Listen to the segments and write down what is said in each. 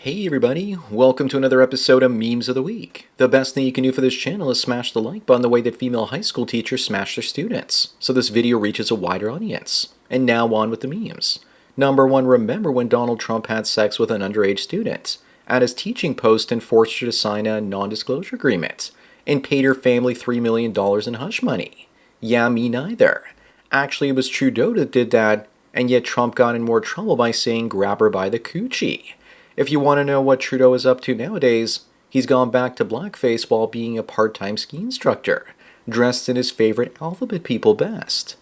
Hey everybody, welcome to another episode of Memes of the Week. The best thing you can do for this channel is smash the like button the way that female high school teachers smash their students, so this video reaches a wider audience. And now on with the memes. Number 1, remember when Donald Trump had sex with an underage student at his teaching post and forced her to sign a non-disclosure agreement and paid her family $3 million in hush money? Yeah, me neither. Actually, it was Trudeau that did that, and yet Trump got in more trouble by saying grab her by the coochie. If you want to know what Trudeau is up to nowadays, he's gone back to blackface while being a part-time ski instructor, dressed in his favorite alphabet people best.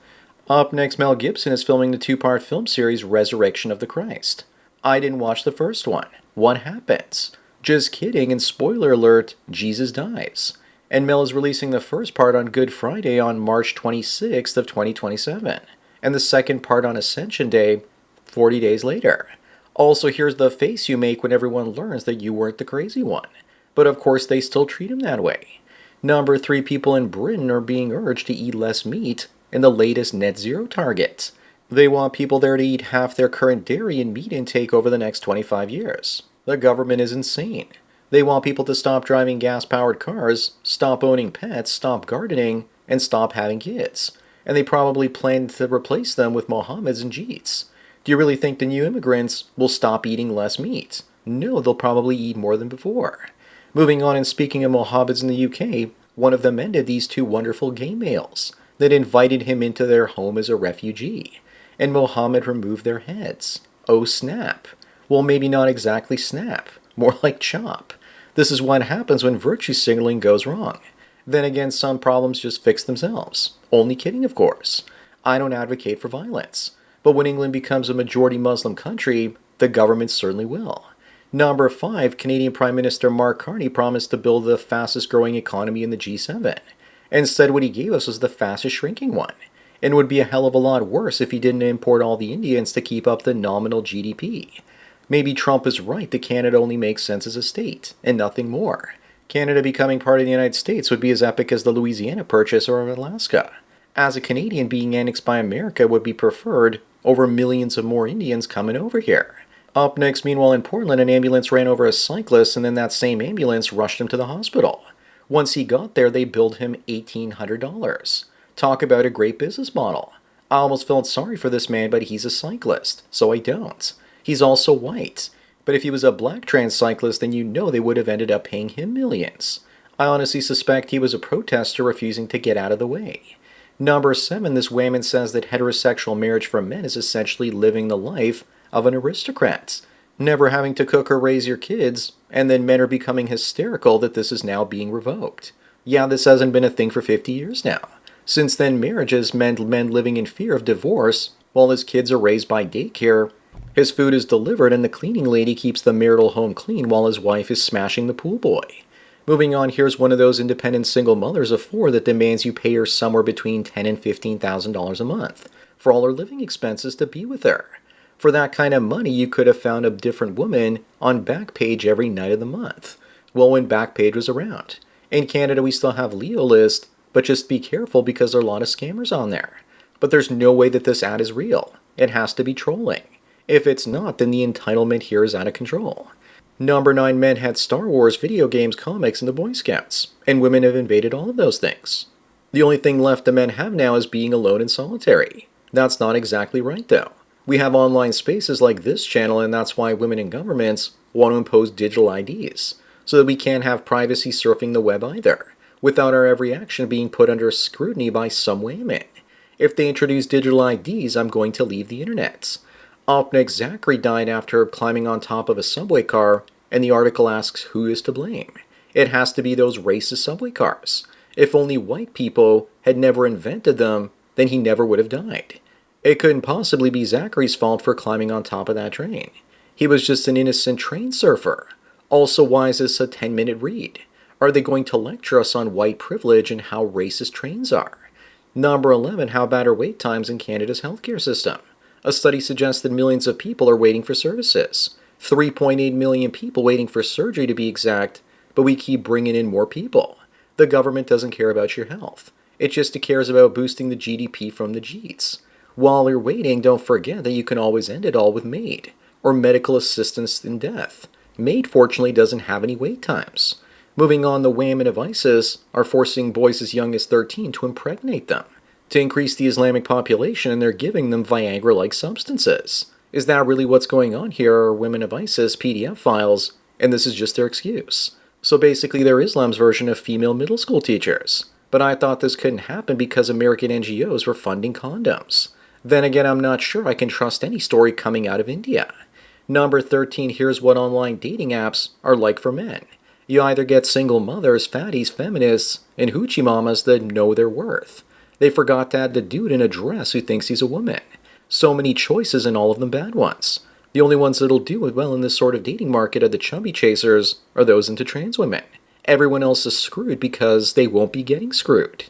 Up next, Mel Gibson is filming the 2-part film series Resurrection of the Christ. I didn't watch the first one. What happens? Just kidding, and spoiler alert, Jesus dies. And Mel is releasing the first part on Good Friday on March 26th of 2027, and the second part on Ascension Day 40 days later. Also, here's the face you make when everyone learns that you weren't the crazy one. But of course, they still treat him that way. Number 3, people in Britain are being urged to eat less meat in the latest net zero target. They want people there to eat half their current dairy and meat intake over the next 25 years. The government is insane. They want people to stop driving gas-powered cars, stop owning pets, stop gardening, and stop having kids. And they probably plan to replace them with Mohammeds and Jeets. Do you really think the new immigrants will stop eating less meat? No, they'll probably eat more than before. Moving on, and speaking of Mohammeds in the UK, one of them ended these 2 wonderful gay males that invited him into their home as a refugee, and Mohammed removed their heads. Oh snap. Well, maybe not exactly snap, more like chop. This is what happens when virtue signaling goes wrong. Then again, some problems just fix themselves. Only kidding, of course. I don't advocate for violence. But when England becomes a majority Muslim country, the government certainly will. Number 5, Canadian Prime Minister Mark Carney promised to build the fastest growing economy in the G7. Instead, what he gave us was the fastest shrinking one. And it would be a hell of a lot worse if he didn't import all the Indians to keep up the nominal GDP. Maybe Trump is right that Canada only makes sense as a state, and nothing more. Canada becoming part of the United States would be as epic as the Louisiana Purchase or Alaska. As a Canadian, being annexed by America would be preferred over millions of more Indians coming over here. Up next, meanwhile in Portland, an ambulance ran over a cyclist, and then that same ambulance rushed him to the hospital. Once he got there, they billed him $1,800. Talk about a great business model. I almost felt sorry for this man, but he's a cyclist, so I don't. He's also white. But if he was a black trans cyclist, then you know they would have ended up paying him millions. I honestly suspect he was a protester refusing to get out of the way. Number 7, this woman says that heterosexual marriage for men is essentially living the life of an aristocrat, never having to cook or raise your kids, and then men are becoming hysterical that this is now being revoked. Yeah, this hasn't been a thing for 50 years now. Since then, marriage has meant men living in fear of divorce while his kids are raised by daycare, his food is delivered, and the cleaning lady keeps the marital home clean while his wife is smashing the pool boy. Moving on, here's one of those independent single mothers of 4 that demands you pay her somewhere between $10,000 and $15,000 a month for all her living expenses to be with her. For that kind of money, you could have found a different woman on Backpage every night of the month. Well, when Backpage was around. In Canada, we still have Leo List, but just be careful because there are a lot of scammers on there. But there's no way that this ad is real. It has to be trolling. If it's not, then the entitlement here is out of control. Number 9, men had Star Wars, video games, comics, and the Boy Scouts, and women have invaded all of those things. The only thing left the men have now is being alone and solitary. That's not exactly right, though. We have online spaces like this channel, and that's why women in governments want to impose digital IDs, so that we can't have privacy surfing the web either, without our every action being put under scrutiny by some women. If they introduce digital IDs, I'm going to leave the internet. Up next, Zachary died after climbing on top of a subway car, and the article asks who is to blame. It has to be those racist subway cars. If only white people had never invented them, then he never would have died. It couldn't possibly be Zachary's fault for climbing on top of that train. He was just an innocent train surfer. Also, why is this a 10-minute read? Are they going to lecture us on white privilege and how racist trains are? Number 11, how bad are wait times in Canada's healthcare system? A study suggests that millions of people are waiting for services. 3.8 million people waiting for surgery to be exact, but we keep bringing in more people. The government doesn't care about your health. It just cares about boosting the GDP from the Jeets. While you're waiting, don't forget that you can always end it all with MAID, or medical assistance in death. MAID fortunately doesn't have any wait times. Moving on, the women of ISIS are forcing boys as young as 13 to impregnate them to increase the Islamic population, and they're giving them Viagra-like substances. Is that really what's going on here? Are women of ISIS PDF files, and this is just their excuse? So basically, they're Islam's version of female middle school teachers. But I thought this couldn't happen because American NGOs were funding condoms. Then again, I'm not sure I can trust any story coming out of India. Number 13, here's what online dating apps are like for men. You either get single mothers, fatties, feminists, and hoochie mamas that know their worth. They forgot to add the dude in a dress who thinks he's a woman. So many choices and all of them bad ones. The only ones that'll do it well in this sort of dating market are the chubby chasers or those into trans women. Everyone else is screwed because they won't be getting screwed.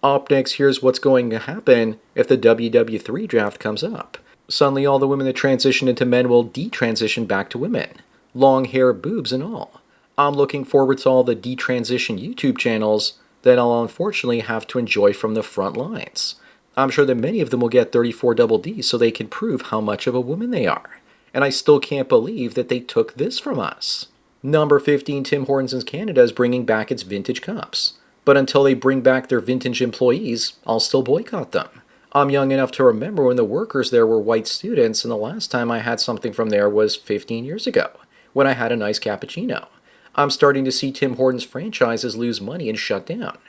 Up next, here's what's going to happen if the WW3 draft comes up. Suddenly all the women that transition into men will detransition back to women. Long hair, boobs, and all. I'm looking forward to all the detransition YouTube channels that I'll unfortunately have to enjoy from the front lines. I'm sure that many of them will get 34 double D so they can prove how much of a woman they are. And I still can't believe that they took this from us. Number 15, Tim Hortons in Canada is bringing back its vintage cups. But until they bring back their vintage employees, I'll still boycott them. I'm young enough to remember when the workers there were white students, and the last time I had something from there was 15 years ago, when I had a nice cappuccino. I'm starting to see Tim Hortons franchises lose money and shut down.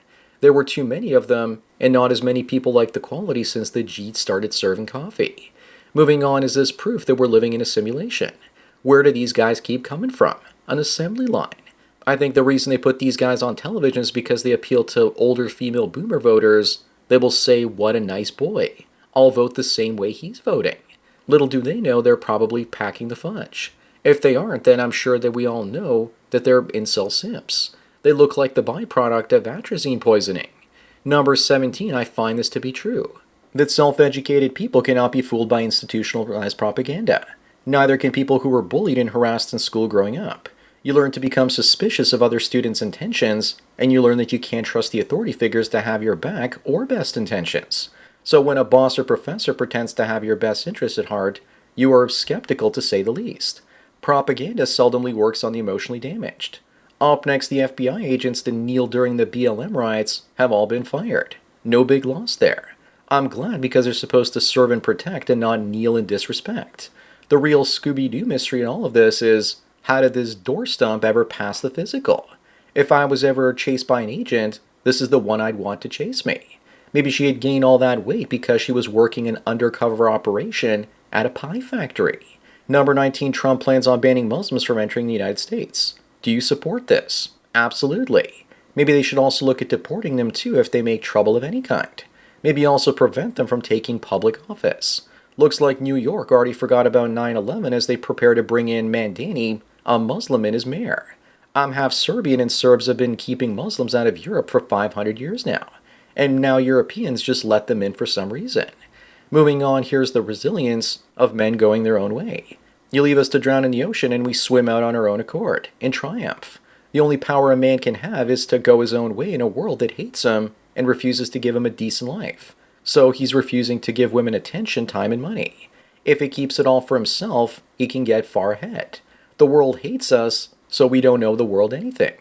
There were too many of them, and not as many people liked the quality since the Jeets started serving coffee. Moving on, is this proof that we're living in a simulation? Where do these guys keep coming from? An assembly line. I think the reason they put these guys on television is because they appeal to older female boomer voters. They will say, what a nice boy. I'll vote the same way he's voting. Little do they know they're probably packing the fudge. If they aren't, then I'm sure that we all know that they're incel simps. They look like the byproduct of atrazine poisoning. Number 17, I find this to be true. That self-educated people cannot be fooled by institutionalized propaganda. Neither can people who were bullied and harassed in school growing up. You learn to become suspicious of other students' intentions, and you learn that you can't trust the authority figures to have your back or best intentions. So when a boss or professor pretends to have your best interests at heart, you are skeptical to say the least. Propaganda seldomly works on the emotionally damaged. Up next, the FBI agents that kneeled during the BLM riots have all been fired. No big loss there. I'm glad because they're supposed to serve and protect and not kneel and disrespect. The real Scooby-Doo mystery in all of this is, how did this door stump ever pass the physical? If I was ever chased by an agent, this is the one I'd want to chase me. Maybe she had gained all that weight because she was working an undercover operation at a pie factory. Number 19, Trump plans on banning Muslims from entering the United States. Do you support this? Absolutely. Maybe they should also look at deporting them too if they make trouble of any kind. Maybe also prevent them from taking public office. Looks like New York already forgot about 9/11 as they prepare to bring in Mandani, a Muslim, in as mayor. I'm half Serbian, and Serbs have been keeping Muslims out of Europe for 500 years now. And now Europeans just let them in for some reason. Moving on, here's the resilience of men going their own way. You leave us to drown in the ocean and we swim out on our own accord, in triumph. The only power a man can have is to go his own way in a world that hates him and refuses to give him a decent life. So he's refusing to give women attention, time, and money. If he keeps it all for himself, he can get far ahead. The world hates us, so we don't owe the world anything.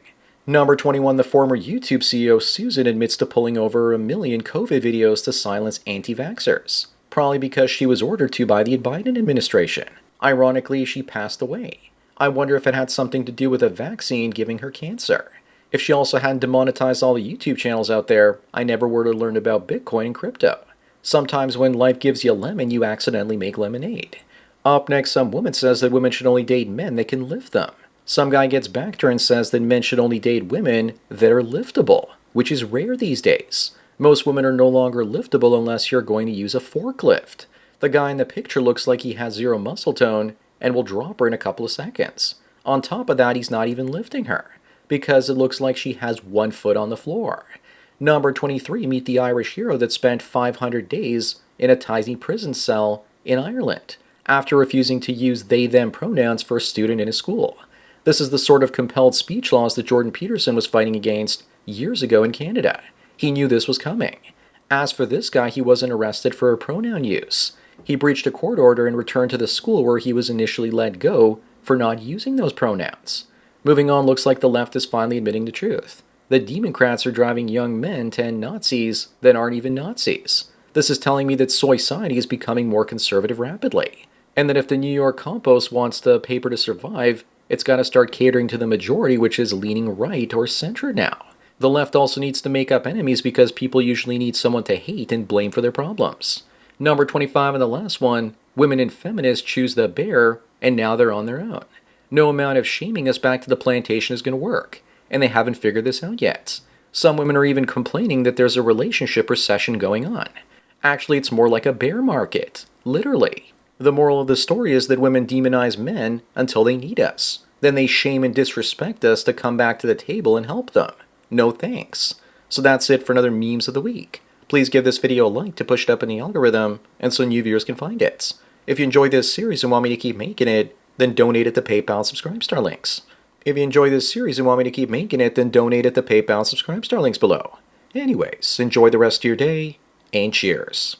Number 21, the former YouTube CEO Susan admits to pulling over 1 million COVID videos to silence anti-vaxxers, probably because she was ordered to by the Biden administration. Ironically, she passed away. I wonder if it had something to do with a vaccine giving her cancer. If she also hadn't demonetized all the YouTube channels out there, I never would have learned about Bitcoin and crypto. Sometimes when life gives you a lemon, you accidentally make lemonade. Up next, some woman says that women should only date men that can lift them. Some guy gets back to her and says that men should only date women that are liftable, which is rare these days. Most women are no longer liftable unless you're going to use a forklift. The guy in the picture looks like he has zero muscle tone and will drop her in a couple of seconds. On top of that, he's not even lifting her, because it looks like she has 1 foot on the floor. Number 23, meet the Irish hero that spent 500 days in a tiny prison cell in Ireland, after refusing to use they-them pronouns for a student in his school. This is the sort of compelled speech laws that Jordan Peterson was fighting against years ago in Canada. He knew this was coming. As for this guy, he wasn't arrested for pronoun use. He breached a court order and returned to the school where he was initially let go for not using those pronouns. Moving on, looks like the left is finally admitting the truth. The Democrats are driving young men to end Nazis that aren't even Nazis. This is telling me that society is becoming more conservative rapidly, and that if the New York Compost wants the paper to survive, it's got to start catering to the majority, which is leaning right or center now. The left also needs to make up enemies because people usually need someone to hate and blame for their problems. Number 25 and the last one, women and feminists choose the bear, and now they're on their own. No amount of shaming us back to the plantation is going to work, and they haven't figured this out yet. Some women are even complaining that there's a relationship recession going on. Actually, it's more like a bear market, literally. The moral of the story is that women demonize men until they need us. Then they shame and disrespect us to come back to the table and help them. No thanks. So that's it for another Memes of the Week. Please give this video a like to push it up in the algorithm and so new viewers can find it. If you enjoyed this series and want me to keep making it, then donate at the PayPal and Subscribestar links. If you enjoy this series and want me to keep making it, then donate at the PayPal and Subscribestar links below. Anyways, enjoy the rest of your day, and cheers.